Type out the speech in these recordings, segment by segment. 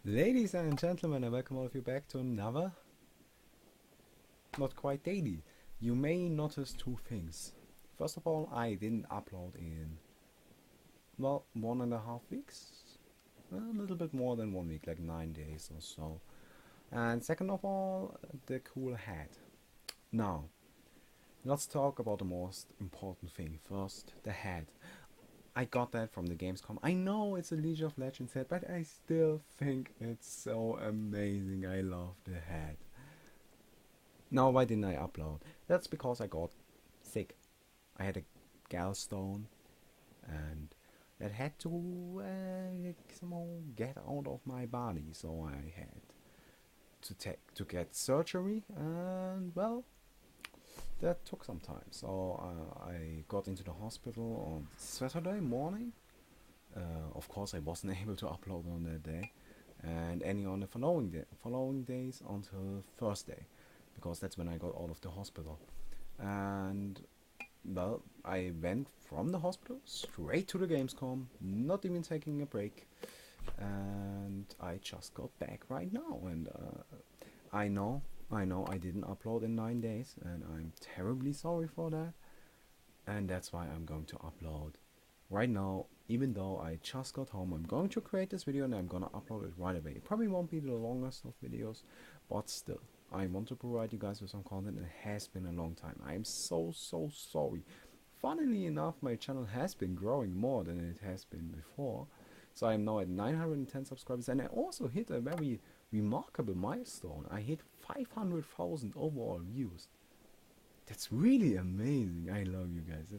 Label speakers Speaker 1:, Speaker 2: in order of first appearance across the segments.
Speaker 1: Ladies and gentlemen, and welcome all of you back to another Not Quite Daily. You may notice two things. First of all, I didn't upload in, well, 1.5 weeks. A little bit more than 1 week, like 9 days or so. And second of all, the cool hat. Now, let's talk about the most important thing. First, the hat. I got that from the Gamescom. I know it's a League of Legends hat, but I still think it's so amazing. I love the hat. Now, why didn't I upload? That's because I got sick. I had a gallstone, and that had to somehow get out of my body. So I had to get surgery, and well, that took some time. So I got into the hospital on Saturday morning. Of course, I wasn't able to upload on that day, and any on the following days until Thursday, because that's when I got out of the hospital. And well, I went from the hospital straight to the Gamescom, not even taking a break, and I just got back right now. And I know, I didn't upload in 9 days, and I'm terribly sorry for that. And that's why I'm going to upload right now. Even though I just got home, I'm going to create this video and I'm gonna upload it right away. It probably won't be the longest of videos, but still, I want to provide you guys with some content. It has been a long time. I am so sorry. Funnily enough, my channel has been growing more than it has been before. So I am now at 910 subscribers, and I also hit a very remarkable milestone. I hit 500,000 overall views. That's really amazing. I love you guys.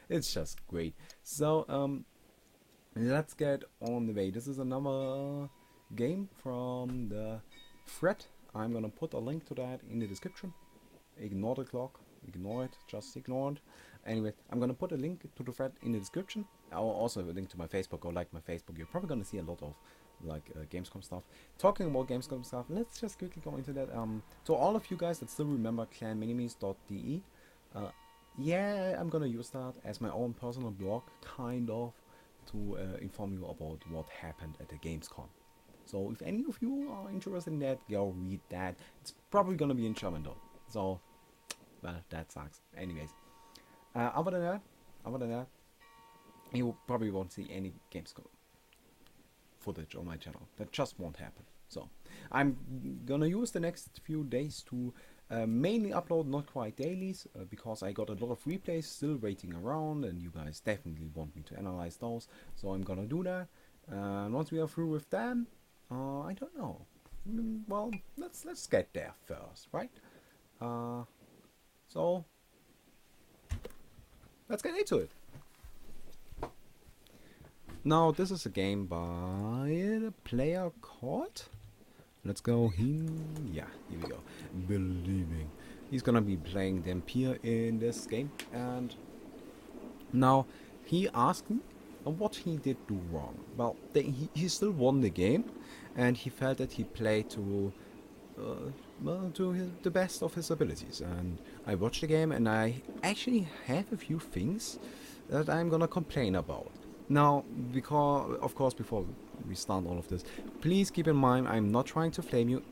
Speaker 1: It's just great. So let's get on the way. This is another game from the thread. I'm gonna put a link to that in the description. Ignore the clock. Ignore it. Just ignore it. Anyway, I'm gonna put a link to the thread in the description. I'll also have a link to my Facebook. Go like my Facebook. You're probably gonna see a lot of like Gamescom stuff. Talking about Gamescom stuff, let's just quickly go into that. To all of you guys that still remember clanminimes.de, yeah, I'm gonna use that as my own personal blog, kind of, to inform you about what happened at the Gamescom. So if any of you are interested in that, go read that. It's probably gonna be in German though. So, well, that sucks. Anyways, other than that, you probably won't see any Gamescom footage on my channel. That just won't happen. So I'm gonna use the next few days to mainly upload Not Quite Dailies, because I got a lot of replays still waiting around, and you guys definitely want me to analyze those. So I'm gonna do that. Once we are through with them, I don't know. Well, let's get there first, right? So let's get into it. Now, this is a game by a player called, let's go yeah, here we go, Believing. He's gonna be playing Dampier in this game, and now he asked me what he did do wrong. Well, he still won the game, and he felt that he played to the best of his abilities. And I watched the game, and I actually have a few things that I'm gonna complain about. Now, because, of course, before we start all of this, please keep in mind, I'm not trying to flame you.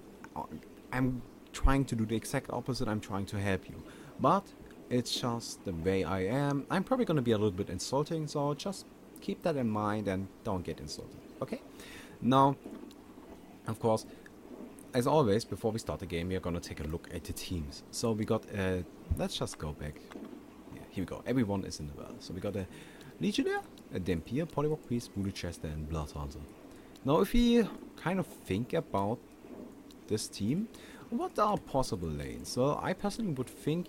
Speaker 1: I'm trying to do the exact opposite. I'm trying to help you. But it's just the way I am. I'm probably going to be a little bit insulting, so just keep that in mind and don't get insulted, okay? Now, of course, as always, before we start the game, we are going to take a look at the teams. So we got, let's just go back. Yeah, here we go. Everyone is in the world. So we got a Legionnaire, a Dampier, Polywog Priest, Voodoo Chester, and Blood Hunter. Now, if we kind of think about this team, what are possible lanes? Well, I personally would think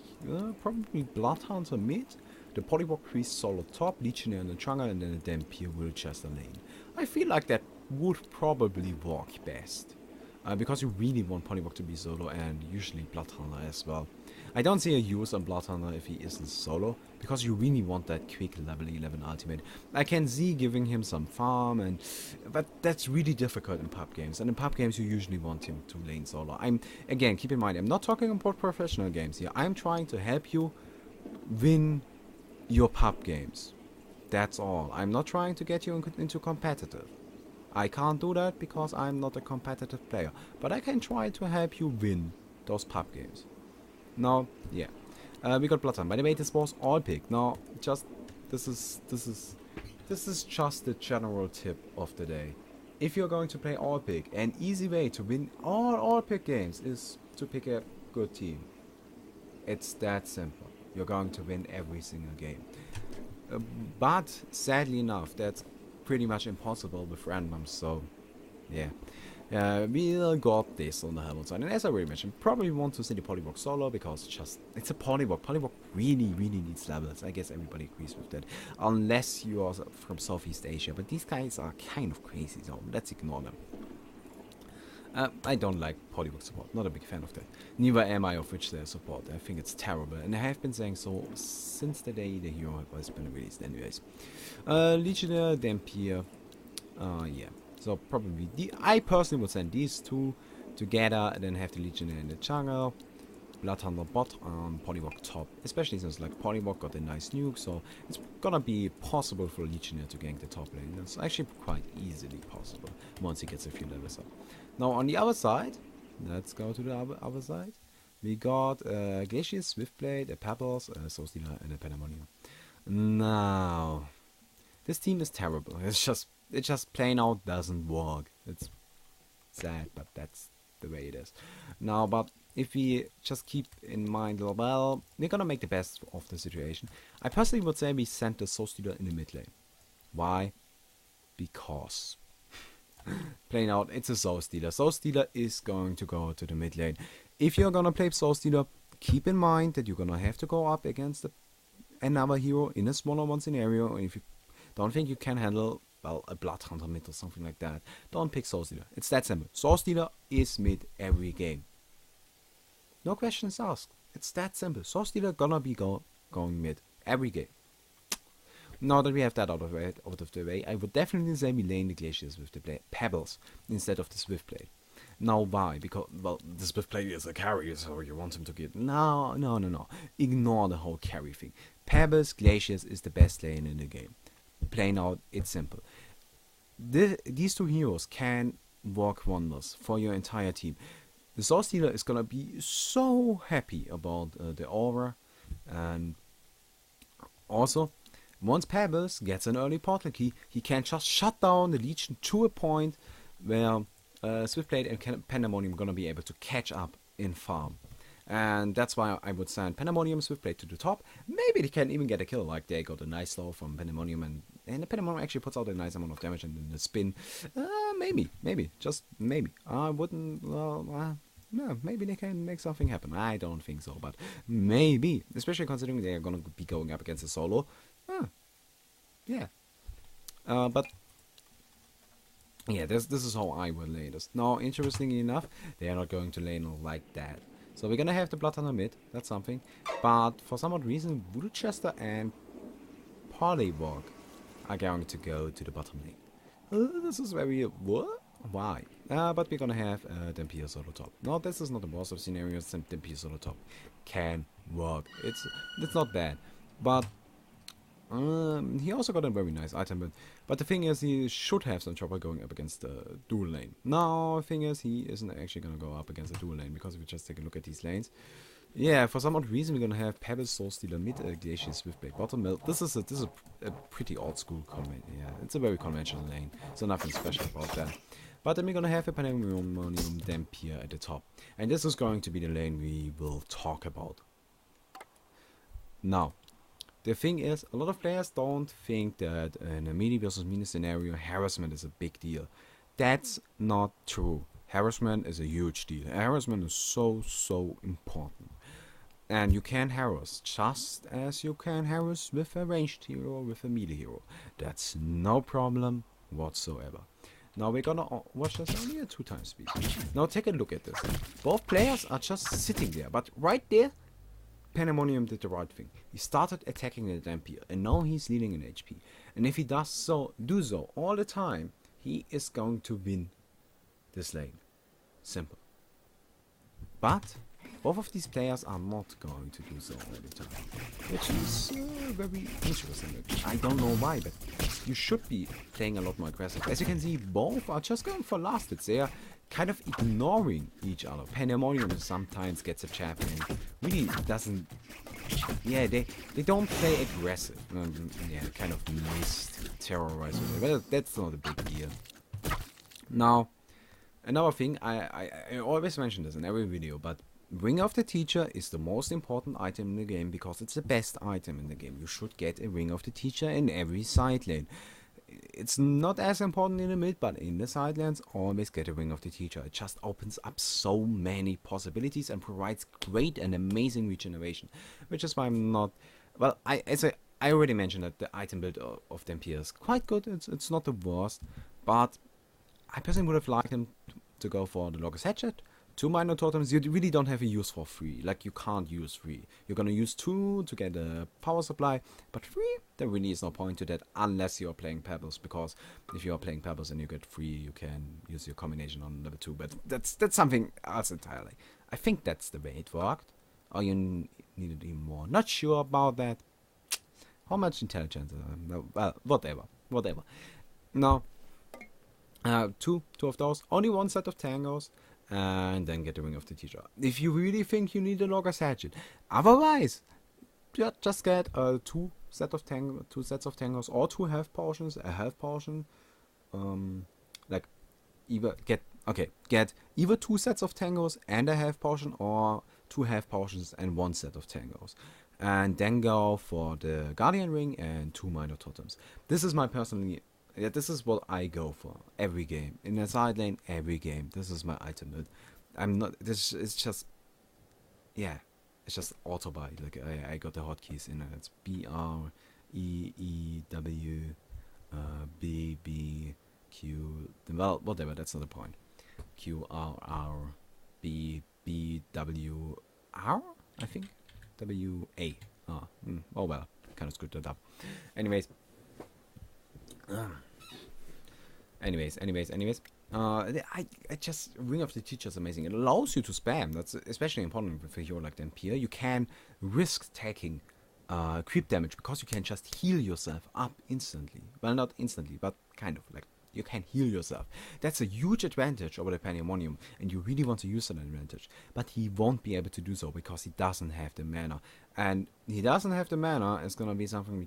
Speaker 1: probably Blood Hunter mid, the Polywog Priest solo top, Legionnaire in the jungle, and then a Dampier Voodoo Chester lane. I feel like that would probably work best. Because you really want Polywog to be solo, and usually Blood Hunter as well. I don't see a use on Blood Hunter if he isn't solo, because you really want that quick level 11 ultimate. I can see giving him some farm, but that's really difficult in pub games. And in pub games you usually want him to lane solo. Again, keep in mind, I'm not talking about professional games here. I'm trying to help you win your pub games. That's all. I'm not trying to get you into competitive. I can't do that because I'm not a competitive player, but I can try to help you win those pub games. Now, yeah, we got Bloodhound. By the way, this was all pick. Now, just this is just the general tip of the day. If you're going to play all pick, an easy way to win all pick games is to pick a good team. It's that simple. You're going to win every single game. But sadly enough, that's pretty much impossible with randoms. So, yeah. We got this on the helmet side, and as I already mentioned, probably want to see the Polywalk solo because it's a Polywalk. Polywalk really needs levels. I guess everybody agrees with that, unless you are from Southeast Asia. But these guys are kind of crazy, so let's ignore them. I don't like Polywalk support. Not a big fan of that. Neither am I of which their support. I think it's terrible, and I have been saying so since the day the hero has been released. Anyways, Legionnaire, Dampier, yeah. So probably I personally would send these two together and then have the Legionnaire in the jungle, Bloodhunter bot on Polywalk top, especially since like Polywalk got a nice nuke, so it's gonna be possible for Legionnaire to gank the top lane. It's actually quite easily possible once he gets a few levels up. Now on the other side, let's go to the other side. We got Glacier, Swiftblade, a Pebbles, a Soul Stealer, and a Pandemonium. Now, this team is terrible. It just plain out doesn't work. It's sad, but that's the way it is. Now, but if we just keep in mind, well, we're gonna make the best of the situation. I personally would say we send the Soul Stealer in the mid lane. Why? Because plain out, it's a Soul Stealer. Soul Stealer is going to go to the mid lane. If you're gonna play Soul Stealer, keep in mind that you're gonna have to go up against another hero in a one-on-one scenario. And if you don't think you can handle, well, a Bloodhunter mid or something like that, don't pick Soul Stealer. It's that simple. Soul Stealer is mid every game. No questions asked. It's that simple. Soul Stealer gonna be going mid every game. Now that we have that out of the way, I would definitely say we lane the Glaciers with the Pebbles instead of the Swiftblade. Now why? Because, well, the Swiftblade is a carry, so you want him to get... No. Ignore the whole carry thing. Pebbles, Glaciers is the best lane in the game. Plain out, it's simple. These two heroes can work wonders for your entire team. The Soul Stealer is gonna be so happy about the aura, and also, once Pebbles gets an early portal key, he can just shut down the Legion to a point where Swiftblade and Pandemonium are gonna be able to catch up in farm. And that's why I would send Pandemonium, Swiftblade to the top. Maybe they can even get a kill, like they got a nice slow from Pandemonium, and the Pandemonium actually puts out a nice amount of damage, and then the spin, maybe, just maybe. I wouldn't, no, maybe they can make something happen. I don't think so, but maybe, especially considering they are gonna be going up against a solo. Yeah. But yeah, this is how I would lane this. Now, interestingly enough, they are not going to lane like that. So we're gonna have the Bloodhunter mid, that's something. But for some odd reason, Voodoo and Polywalk are going to go to the bottom lane. This is very... what? Why? But we're gonna have Dampier solo top. No, this is not the worst of scenarios. Dampier solo top can work. It's not bad. But he also got a very nice item, but the thing is, he should have some trouble going up against the dual lane. Now, the thing is, he isn't actually gonna go up against the dual lane, because if we just take a look at these lanes, yeah, for some odd reason, we're gonna have Pebbles, Soul Stealer mid, Glacier, Swiftblade bottom. This is a pretty old school comment. Yeah, it's a very conventional lane, so nothing special about that. But then we're gonna have a Pandemonium Dampier at the top, and this is going to be the lane we will talk about. Now, the thing is, a lot of players don't think that in a melee versus melee scenario, harassment is a big deal. That's not true. Harassment is a huge deal. Harassment is so important. And you can harass just as you can harass with a ranged hero or with a melee hero. That's no problem whatsoever. Now we're gonna watch this only at 2 times speed. Now take a look at this. Both players are just sitting there, but right there, Pandemonium did the right thing. He started attacking the Dampier, and now he's leading in HP. And if he do so all the time, he is going to win this lane. Simple. But Both of these players are not going to do so all the time, which is very interesting. I don't know why, but you should be playing a lot more aggressive. As you can see, both are just going for last hits. They are kind of ignoring each other. Pandemonium sometimes gets a jab and really doesn't. Yeah, they don't play aggressive. Yeah, kind of missed terrorize, but that's not a big deal. Now, another thing, I always mention this in every video, but Ring of the Teacher is the most important item in the game because it's the best item in the game. You should get a Ring of the Teacher in every side lane. It's not as important in the mid, but in the side lanes, always get a Ring of the Teacher. It just opens up so many possibilities and provides great and amazing regeneration. Which is why I'm not... Well, I already mentioned that the item build of Dampier is quite good. It's not the worst, but I personally would have liked him to go for the Locust Hatchet. 2 minor totems, you really don't have a use for 3. Like, you can't use 3. You're gonna use 2 to get a power supply, but 3, there really is no point to that unless you're playing Pebbles, because if you're playing Pebbles and you get 3, you can use your combination on level 2, but that's something else entirely. I think that's the way it worked, or you needed even more. Not sure about that. How much intelligence? Well, whatever. Now, two of those, only 1 set of tangos, and then get the Ring of the Teacher. If you really think you need a Locust Hatchet, otherwise, just get 2 sets of tangos or 2 health potions, a health potion. Like get either 2 sets of tangos and a health potion, or 2 health potions and 1 set of tangos, and then go for the Guardian Ring and 2 minor totems. This is my personally. Yeah, this is what I go for every game. In a side lane, every game. This is my item build. I'm not. This is just. Yeah, it's just auto buy. Like I got the hotkeys in it. It's BR, EEW, BBQ. Well, whatever. That's not the point. QRR, BBWR. I think WA. Oh well, kind of screwed that up. Anyways. I just Ring of the Teacher is amazing. It allows you to spam. That's especially important with a hero like Dampier. You can risk taking creep damage because you can just heal yourself up instantly. Well, not instantly, but kind of like you can heal yourself. That's a huge advantage over the Pandemonium, and you really want to use that advantage. But he won't be able to do so because he doesn't have the mana. And he doesn't have the mana is gonna be something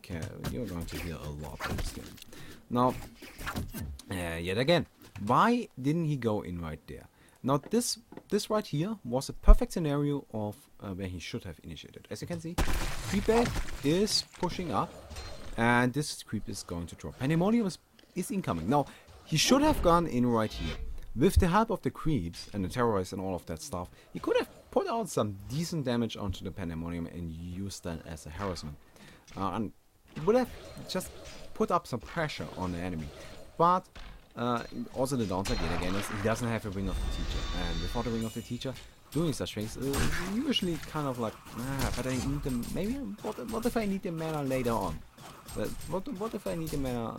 Speaker 1: you're going to hear a lot in this game. Now, yet again, why didn't he go in right there? Now this right here was a perfect scenario of where he should have initiated. As you can see, creep bait is pushing up, and this creep is going to drop. Pandemonium is incoming. Now, he should have gone in right here. With the help of the creeps and the terrorists and all of that stuff, he could have put out some decent damage onto the Pandemonium and used that as a harassment. And would have just put up some pressure on the enemy. But also the downside yet again is he doesn't have a Ring of the Teacher. And without the Ring of the Teacher, doing such things is usually kind of like, but I need them, maybe, what if I need the mana later on? What if I need the mana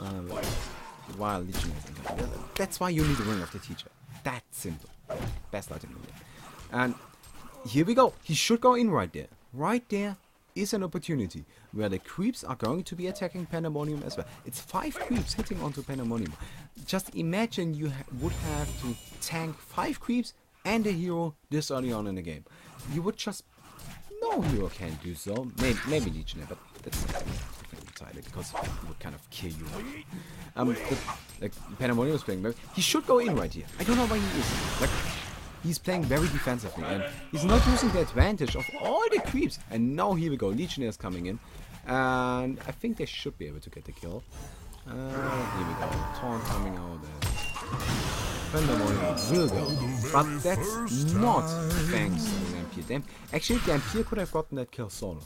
Speaker 1: while Legion is in there? That's why you need the Ring of the Teacher. That's simple. Best item in the game. And here we go. He should go in right there. Right there is an opportunity where the creeps are going to be attacking Pandemonium as well. It's 5 creeps hitting onto Pandemonium. Just imagine you would have to tank 5 creeps and a hero this early on in the game. You would just... No hero can do so. Maybe Legionnaire, but that's not entirely because it would kind of kill you. Like Pandemonium is playing, he should go in right here. I don't know why he isn't. Like, he's playing very defensively and he's not using the advantage of all the creeps. And now here we go, Legionnaire is coming in. And I think they should be able to get the kill. Here we go, Taunt coming out. Pandemonium will go. But that's not thanks to Dampier. Actually, Dampier could have gotten that kill solo.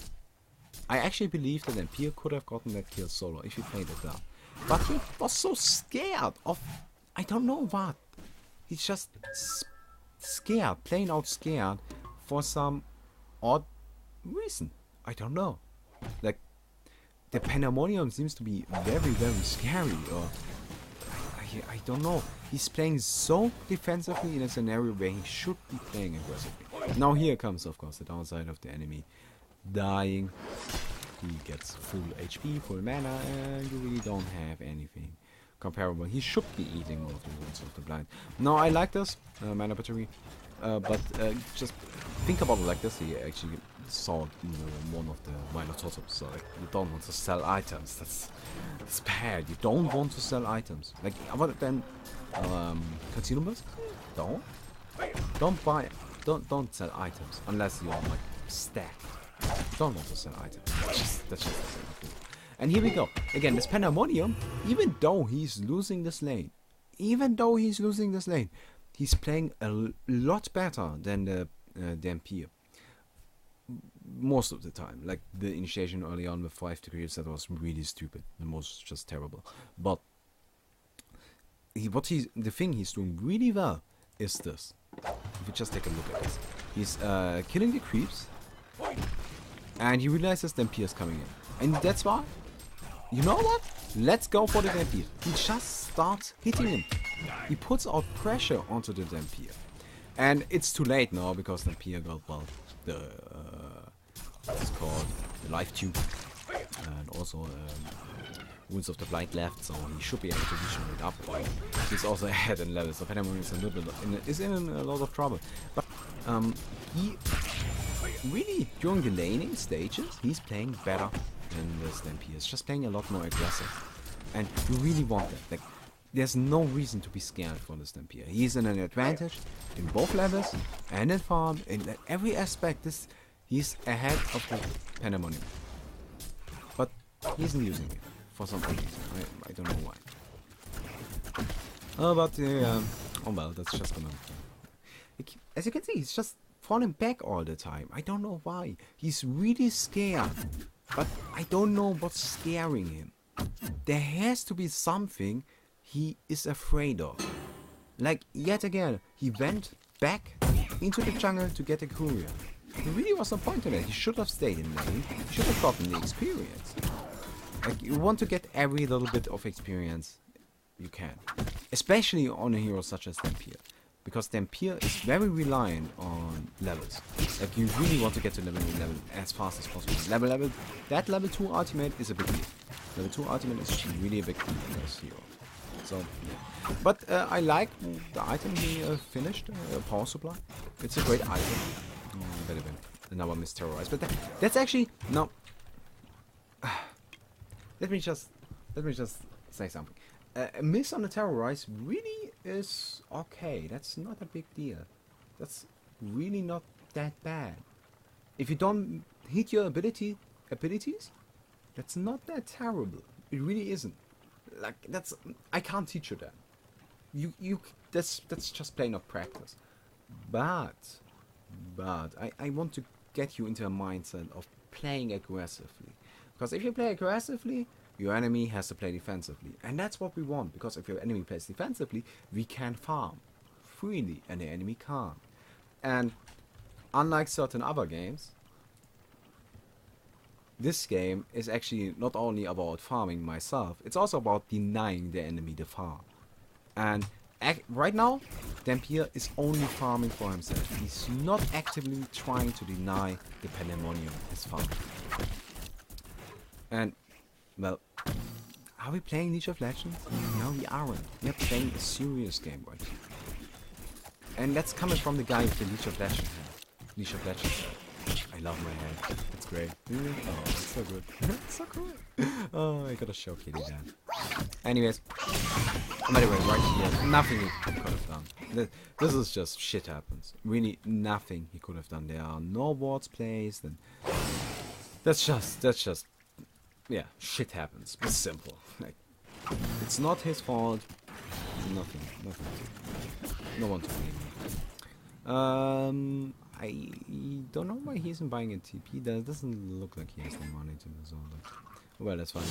Speaker 1: I actually believe that Dampier could have gotten that kill solo if he played it well. But he was so scared of... I don't know what. He's just... scared, plain out scared, for some odd reason. I don't know. Like, the Pandemonium seems to be very, very scary, or I don't know. He's playing so defensively in a scenario where he should be playing aggressively. Now here comes, of course, the downside of the enemy dying. He gets full HP, full mana, and you really don't have anything comparable. He should be eating more of the Wounds of the Blind. Now, I like this mana battery, but just think about it like this. He actually saw one of the minor totems, so like, you don't want to sell items. That's bad. You don't want to sell items. Like, other than consumables, don't buy, don't sell items unless you are like stacked. You don't want to sell items. That's just cool. And here we go. Again, this Pandemonium, even though he's losing this lane, he's playing a lot better than the Dampier. Most of the time. Like the initiation early on with 5 degrees, that was really stupid. The most just terrible. But the thing he's doing really well is this. If you just take a look at this. He's killing the creeps. And he realizes Dampier is coming in. And that's why, you know what? Let's go for the Dampier. He just starts hitting him. He puts out pressure onto the Dampier. And it's too late now because Dampier got, well, the, what's it called? The life tube. And also Wounds of the Blind left, so he should be able to regenerate up. He's also ahead in levels, so Pandemonium is in a lot of trouble. But he really, during the laning stages, he's playing better than this Dampier. He's just playing a lot more aggressive. And you really want that. Like, there's no reason to be scared for this Dampier. He's in an advantage in both levels and in farm. In every aspect, he's ahead of the Pandemonium. But he isn't using it for some reason. I don't know why. Oh well, that's just gonna... As you can see, he's just falling back all the time. I don't know why. He's really scared. But I don't know what's scaring him. There has to be something he is afraid of. Like, yet again, he went back into the jungle to get a courier. There really was no point in it. He should have stayed in lane. He should have gotten the experience. Like, you want to get every little bit of experience you can. Especially on a hero such as Dampier. Because Dampier is very reliant on levels. Like, you really want to get to level as fast as possible. That level 2 ultimate is a big deal. Level 2 ultimate is really a big deal for this hero. So, yeah. But I like the item he finished, Power Supply. It's a great item. Better than another Miss Terrorize. But that's actually... No. Let me just say something. A miss on the Terrorize really is okay. That's not a big deal. That's really not that bad. If you don't hit your abilities, that's not that terrible. It really isn't. Like, I can't teach you that. That's just plain of practice. But I want to get you into a mindset of playing aggressively. Because if you play aggressively, your enemy has to play defensively. And that's what we want, because if your enemy plays defensively, we can farm freely and the enemy can't. And unlike certain other games, this game is actually not only about farming myself, it's also about denying the enemy the farm. And right now, Dampier is only farming for himself. He's not actively trying to deny the Pandemonium his farm. And, well, are we playing League of Legends? No, we aren't. We are playing a serious game right here. And that's coming from the guy with the League of Legends head. League of Legends head. I love my head. It's great. Oh, it's so good. It's so cool. Oh, I gotta show Kitty that. Anyways, by the way, right here, nothing he could have done. This is just shit happens. Really, nothing he could have done. There are no wards placed, and that's just, yeah, shit happens. It's simple. Like, it's not his fault. Nothing. No one to blame. I don't know why he isn't buying a TP. That doesn't look like he has the money to do so. Well, that's fine.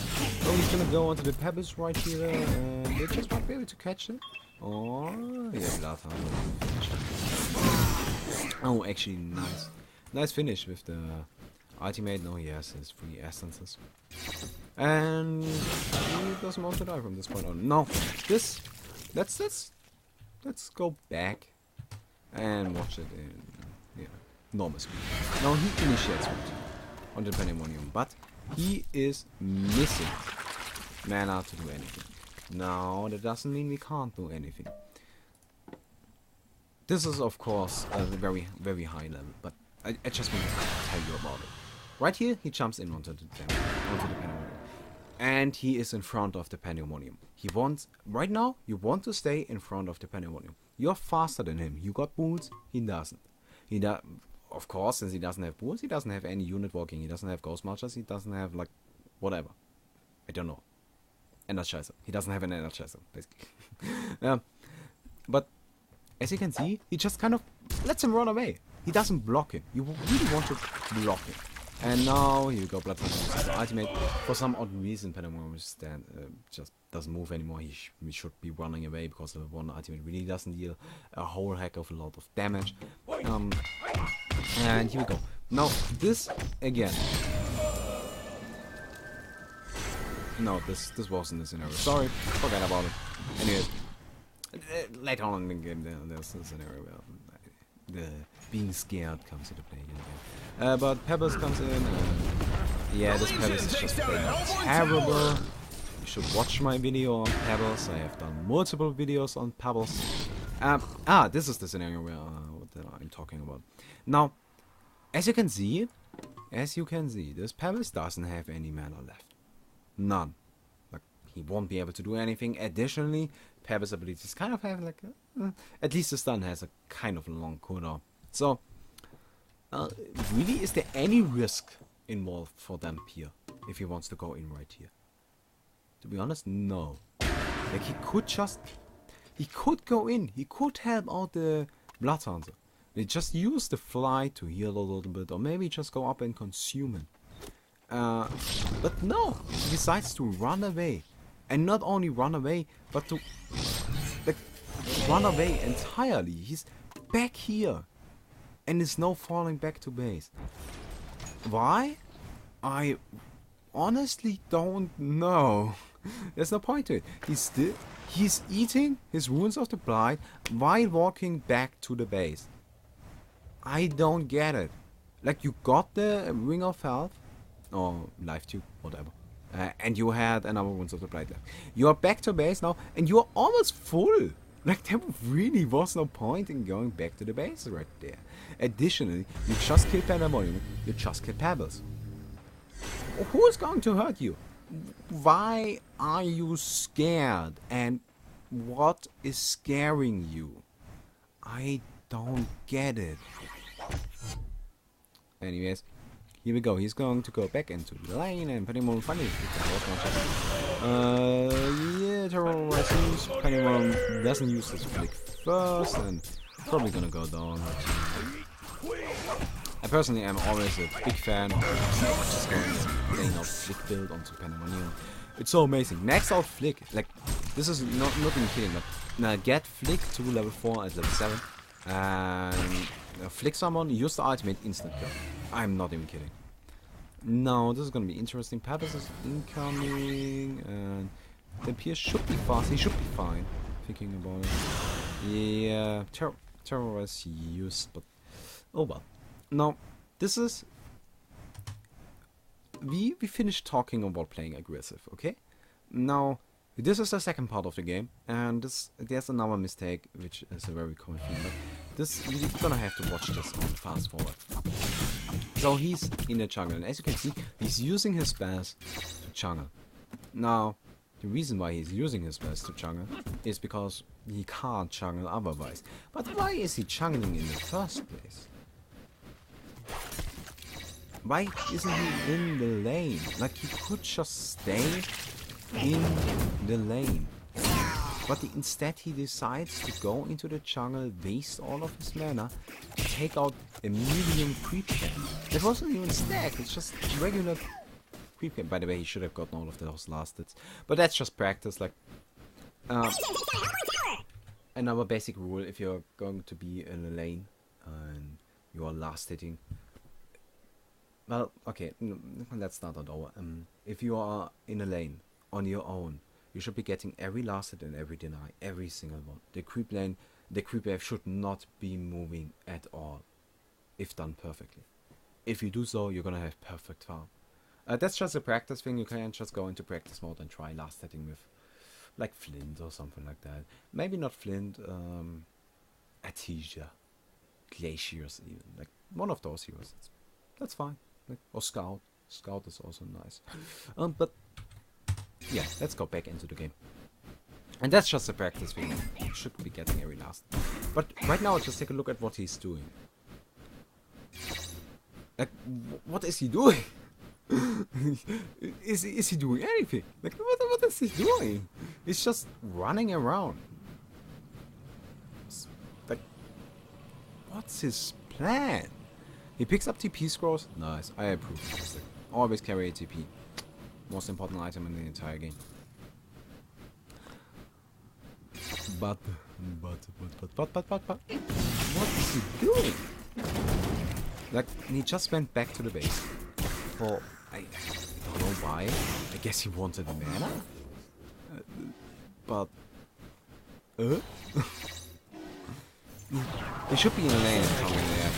Speaker 1: Oh, he's gonna go onto the pebbles right here, and they just won't be able to catch it. Oh, yeah, Bloodhound. Oh, actually, nice finish with the ultimate. No, he has his 3 essences, and he doesn't want to die from this point on. No, let's go back and watch it in. Yeah, normal speed. Now he initiates route on the Pandemonium, but he is missing mana to do anything. Now that doesn't mean we can't do anything. This is of course a very, very high level, but I just want to tell you about it. Right here, he jumps in onto the Pandemonium. And he is in front of the Pandemonium. He wants, right now, you want to stay in front of the Pandemonium. You're faster than him. You got boots, he doesn't. Of course, since he doesn't have boots, he doesn't have any unit walking. He doesn't have ghost marchers, he doesn't have, like, whatever. I don't know. Energizer. He doesn't have an Energizer, basically. But, as you can see, he just kind of lets him run away. He doesn't block him. You really want to block him. And now, here we go, Blood uses the ultimate. For some odd reason, Pandemonium just doesn't move anymore. He should be running away because the one ultimate really doesn't deal a whole heck of a lot of damage. And here we go. Now, this again. No, this wasn't the scenario. Sorry, forget about it. Anyways, later on in the game, there's a scenario where the being scared comes into play. But Pebbles comes in, and yeah, this Pebbles is just terrible. You should watch my video on Pebbles. I have done multiple videos on Pebbles. This is the scenario where that I'm talking about. Now, as you can see, this Pebbles doesn't have any mana left. None. Like, he won't be able to do anything. Additionally, Pebbles' abilities kind of have like at least the stun has a kind of long cooldown. So, really, is there any risk involved for Dampier if he wants to go in right here? To be honest, no. Like, he could go in. He could help out the Bloodhunter. They just use the fly to heal a little bit, or maybe just go up and consume him. But no, he decides to run away. And not only run away, but to like, run away entirely. He's back here. And is now falling back to base. Why? I honestly don't know. There's no point to it. He's eating his Runes of the Blight while walking back to the base. I don't get it. Like, you got the Ring of Health, or Life Tube, whatever. And you had another Runes of the Blight left. You are back to base now, and you are almost full. Like, there really was no point in going back to the base right there. Additionally, you just killed Pandemonium, you just killed Pebbles. Who is going to hurt you? Why are you scared? And what is scaring you? I don't get it. Anyways, here we go. He's going to go back into the lane and Pandemonium finally yeah, terrorizes. Pandemonium doesn't use his flick first and probably gonna go down. I personally am always a big fan of just playing out flick build onto Pandemonium. It's so amazing. Max out flick, like, this is not even kidding, but get flick to level 4 at level 7 and flick someone, use the ultimate, instant kill. I'm not even kidding. Now, this is gonna be interesting. Pebbles is incoming, and the Pierce should be fast. He should be fine. Thinking about it. Yeah, terrorize used, but oh well. Now, this is. We finished talking about playing aggressive, okay? Now, this is the second part of the game, and there's another mistake, which is a very common thing. But you're gonna have to watch this on fast forward. So he's in the jungle, and as you can see, he's using his spells to jungle. Now, the reason why he's using his spells to jungle is because he can't jungle otherwise. But why is he jungling in the first place? Why isn't he in the lane? Like, he could just stay in the lane. But instead he decides to go into the jungle, waste all of his mana, to take out a medium creep camp. It wasn't even stacked, it's just regular creep camp. By the way, he should have gotten all of those last hits. But that's just practice, like... another basic rule, if you're going to be in a lane, and you are last hitting... Well, okay, let's start that over. If you are in a lane, on your own, you should be getting every last hit and every deny, every single one. The creep wave should not be moving at all. if done perfectly. If you do so, you're gonna have perfect farm. That's just a practice thing. You can't just go into practice mode and try last setting with like flint or something like that. Maybe not flint, artesia, glaciers even, like one of those heroes. That's fine. Like, or scout. Scout is also nice. But yeah, let's go back into the game. And that's just a practice thing. You should be getting every last. But right now, just take a look at what he's doing. Like, what is he doing? is he doing anything? Like, what is he doing? He's just running around. Like, what's his plan? He picks up TP scrolls. Nice, I approve. Like, always carry a TP. Most important item in the entire game. But what is he doing? Like, he just went back to the base. For, I don't know why. I guess he wanted mana? But... He should be in a lane coming there.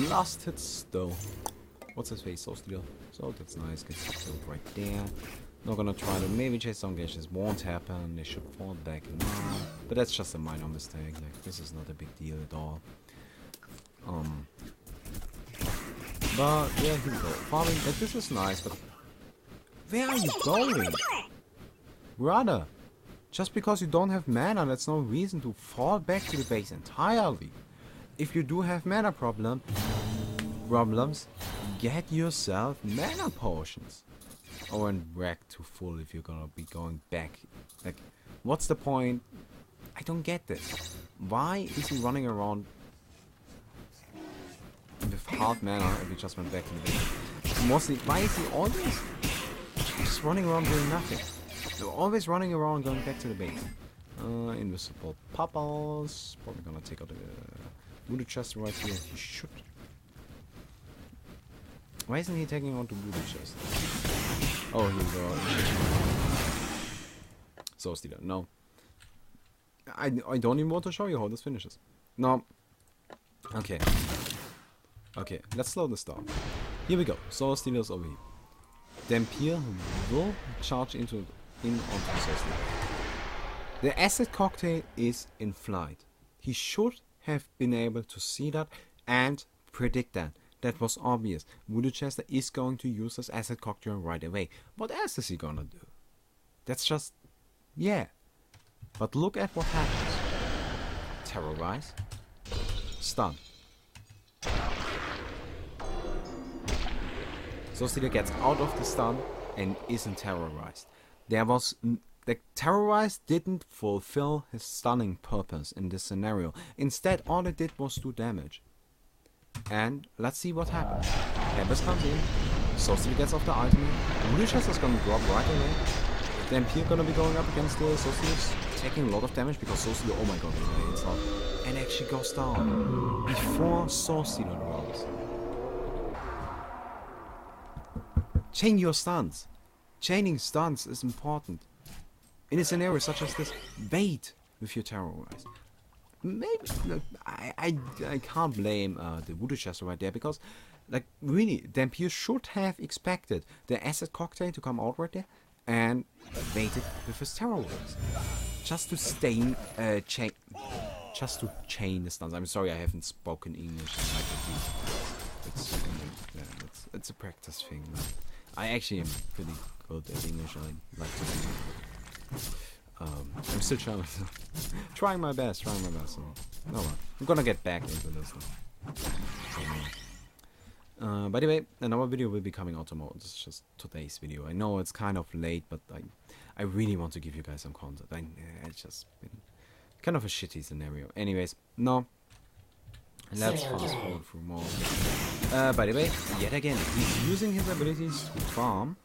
Speaker 1: Last hits though. What's his face? So still. So that's nice. Gets killed right there. Not gonna try to maybe chase some gauges. Won't happen. They should fall back now. But that's just a minor mistake. Like, this is not a big deal at all. But yeah, here we go. Farming, like, this is nice, but where are you going? Brother, just because you don't have mana, that's no reason to fall back to the base entirely. If you do have mana problems, get yourself mana potions. Or and rack to full if you're gonna be going back. Like, what's the point? I don't get this. Why is he running around with half mana if he just went back to the base? Mostly, why is he always just running around doing nothing? They're always running around going back to the base. Invisible Papas. Probably gonna take out the voodoo chest right here. He should. Why isn't he taking out the voodoo chest? Oh, here we go. So Stealer, no. I don't even want to show you how this finishes. No. Okay. Okay, let's slow this down. Here we go. So Stealer's over here. Dampier will charge onto Soul Stealer. The acid cocktail is in flight. He should have been able to see that and predict that. That was obvious. Voodoo Chester is going to use this acid cocktail right away. What else is he gonna do? That's just... yeah. But look at what happens. Terrorize. Stun. So Stealer gets out of the stun and isn't terrorized. There was... the terrorize didn't fulfill his stunning purpose in this scenario. Instead, all it did was do damage. And let's see what happens. Tempest comes in. So Stealer gets off the ultimate. Voodoo Chest is gonna drop right away. Then Pierre gonna be going up against the So Stealer's taking a lot of damage because So Stealer, oh my god, it's out. And actually goes down before So Stealer drops. Chain your stuns. Chaining stuns is important. In a scenario such as this, wait with your terrorize. Maybe look, I can't blame the Voodoo Chester right there because, like, really, Dampier should have expected the acid cocktail to come out right there and waited with his terrorize just to chain the stuns. I'm sorry, I haven't spoken English like this. It's a practice thing. I actually am pretty good at English. I like to do. I'm still trying my best. So, no, I'm gonna get back into this. By the way, another video will be coming out tomorrow. This is just today's video. I know it's kind of late, but I really want to give you guys some content. It's just been kind of a shitty scenario. Anyways, no. Let's fast forward through more. By the way, yet again, he's using his abilities to farm.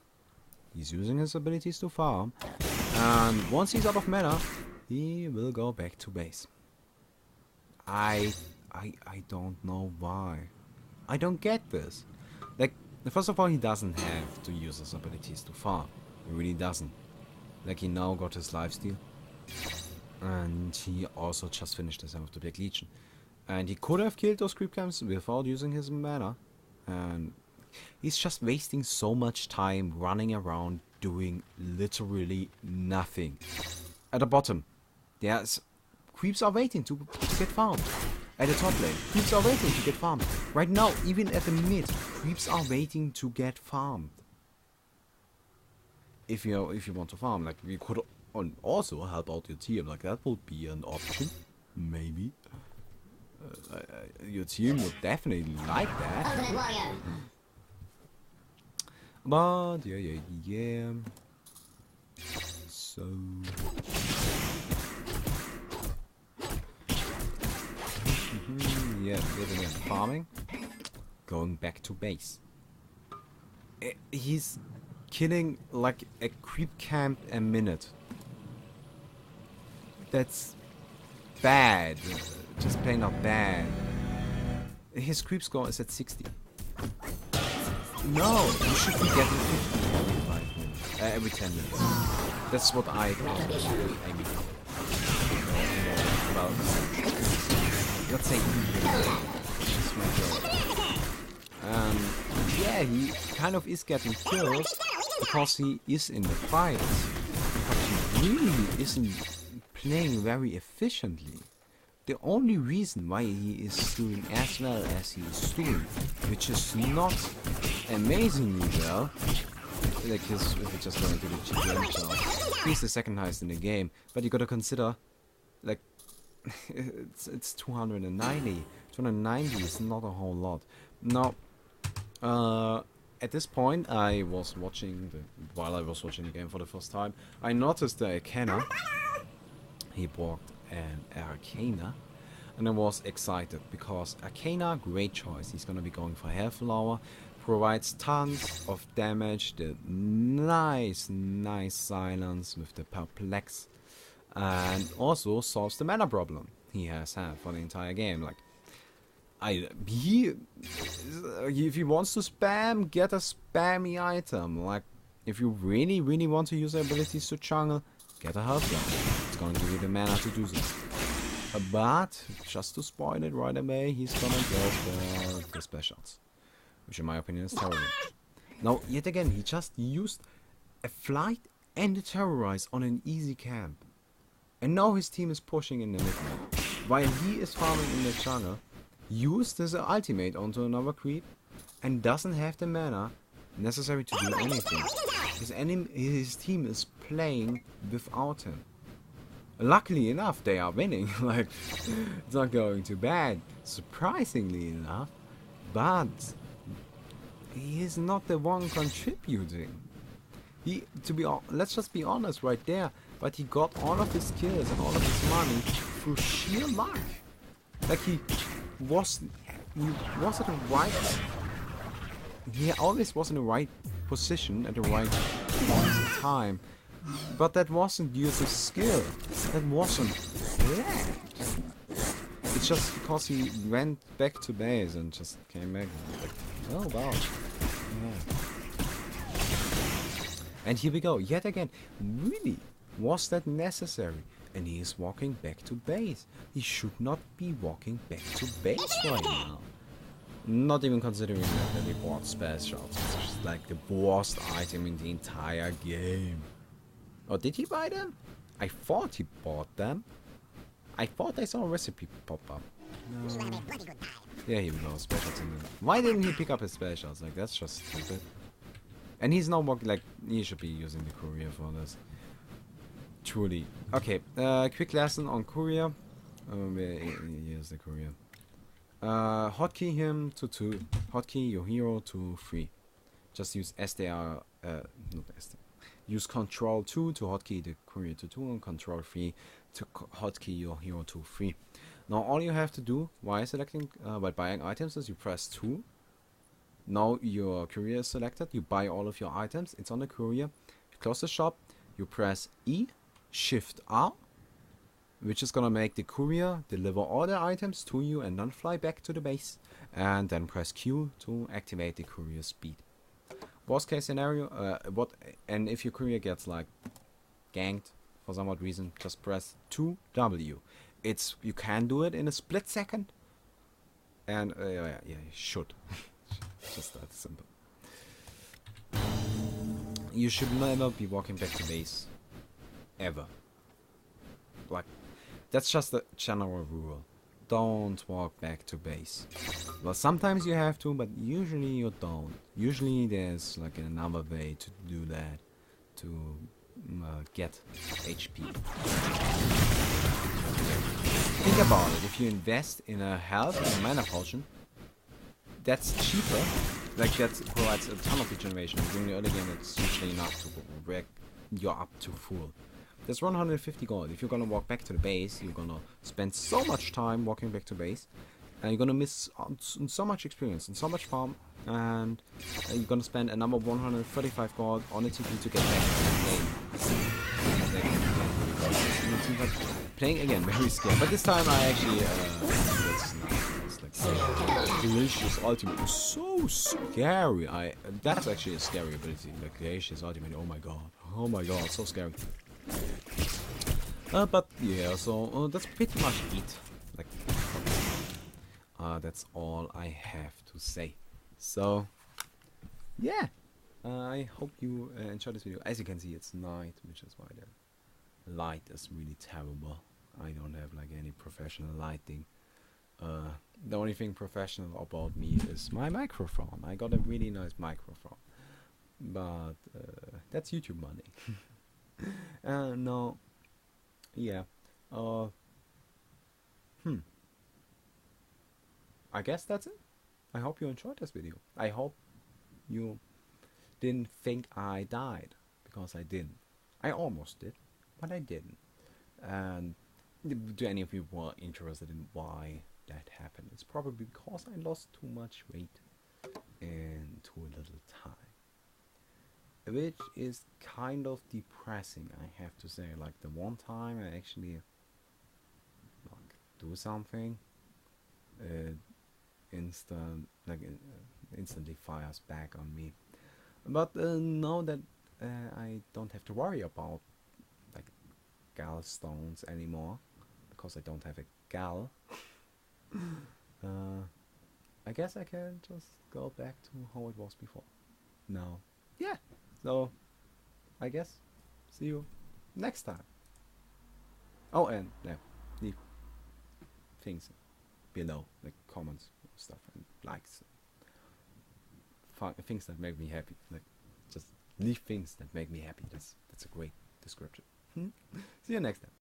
Speaker 1: And once he's out of mana, he will go back to base. I don't know why. I don't get this. Like, first of all, he doesn't have to use his abilities to farm. He really doesn't. Like, he now got his lifesteal. And he also just finished his of the Black Legion. And he could have killed those creep camps without using his mana. And he's just wasting so much time running around doing literally nothing. At the bottom, there's creeps are waiting to get farmed. At the top lane, creeps are waiting to get farmed. Right now, even at the mid, creeps are waiting to get farmed. If you want to farm, like we could also help out your team, like that would be an option, maybe. Your team would definitely like that. But yeah. So yeah, living and farming, going back to base. He's killing like a creep camp a minute. That's bad. Just plain out bad. His creep score is at 60. No, you should be getting 50 every 5 minutes. Every 10 minutes. That's what I mean. Well, let's say yeah, he kind of is getting kills because he is in the fight, but he really isn't playing very efficiently. The only reason why he is doing as well as he is doing, which is not amazingly well, like if we're just going to the GPM chart, he's the second highest in the game, but you gotta consider, like, it's 290. 290 is not a whole lot. Now, at this point, while I was watching the game for the first time, I noticed that Arcana, he bought an Arcana, and I was excited because Arcana, great choice. He's gonna be going for Hellflower, provides tons of damage, the nice silence with the Perplex, and also solves the mana problem he has had for the entire game. Like, if he wants to spam, get a spammy item. Like, if you really want to use the abilities to jungle, get a health gun. It's gonna give you the mana to do this. But just to spoil it right away, he's gonna go for the specials, which in my opinion is terrible. Now, yet again, he just used a flight and a terrorize on an easy camp. And now his team is pushing in the mid lane. While he is farming in the jungle, used his ultimate onto another creep, and doesn't have the mana necessary to do anything. His team is playing without him. Luckily enough, they are winning. Like, it's not going too bad, surprisingly enough. But he is not the one contributing. Let's just be honest right there. But he got all of his skills and all of his money through sheer luck. Like, he was at the right. He always was in the right position at the right time. But that wasn't due to skill. That wasn't planned. It's just because he went back to base and just came back. Like, oh wow. Yeah. And here we go. Yet again. Really? Was that necessary? And he is walking back to base. He should not be walking back to base right now. Not even considering that he bought specials. It's just like the worst item in the entire game. Or did he buy them? I thought he bought them. I thought I saw a recipe pop up. No. Yeah, here we go, specials. Why didn't he pick up his specials? Like, that's just stupid. And he's not walking, like, he should be using the courier for this. Truly. Okay, quick lesson on courier. Here's the courier. Hotkey him to 2. Hotkey your hero to 3. Just use SDR, not SDR. Use Control 2 to hotkey the courier to 2 and Control 3 to hotkey your hero to 3. Now all you have to do while buying items is you press 2. Now your courier is selected. You buy all of your items. It's on the courier. You close the shop. You press E, Shift R, which is gonna make the courier deliver all the items to you and then fly back to the base. And then press Q to activate the courier speed. Worst case scenario, and if your courier gets like ganked for some odd reason, just press 2W. You can do it in a split second, And yeah, you should. Just that simple. You should never be walking back to base. Ever. Like, that's just a general rule. Don't walk back to base. Well, sometimes you have to, but usually you don't. Usually there's like another way to do that. To get HP. Think about it. If you invest in a health and mana potion, that's cheaper. Like, that provides a ton of regeneration. During the early game, it's usually enough to wreck you up to full. That's 150 gold. If you're gonna walk back to the base, you're gonna spend so much time walking back to base, and you're gonna miss so much experience and so much farm, and you're gonna spend another 135 gold on a TP to get back to the game. It seems like playing again, very scary. But this time I actually, it's like Delicious Ultimate is so scary. That's actually a scary ability. Like Delicious Ultimate. Oh my god, so scary. But yeah, so that's pretty much it. Like, that's all I have to say. So yeah, I hope you enjoyed this video. As you can see, it's night, which is why the light is really terrible. I don't have like any professional lighting. The only thing professional about me is my microphone. I got a really nice microphone, but that's YouTube money. No, yeah. I guess that's it. I hope you enjoyed this video. I hope you didn't think I died, because I didn't. I almost did, but I didn't. And do any of you were interested in why that happened? It's probably because I lost too much weight in too little time, which is kind of depressing, I have to say. Like, the one time I actually like do something, instantly fires back on me. But now that I don't have to worry about like gallstones anymore, because I don't have a gal, I guess I can just go back to how it was before. No. Yeah. So I guess see you next time. Oh, and yeah, leave things below, like comments, stuff, and likes, things that make me happy. Like, just leave things that make me happy. That's a great description. See you next time.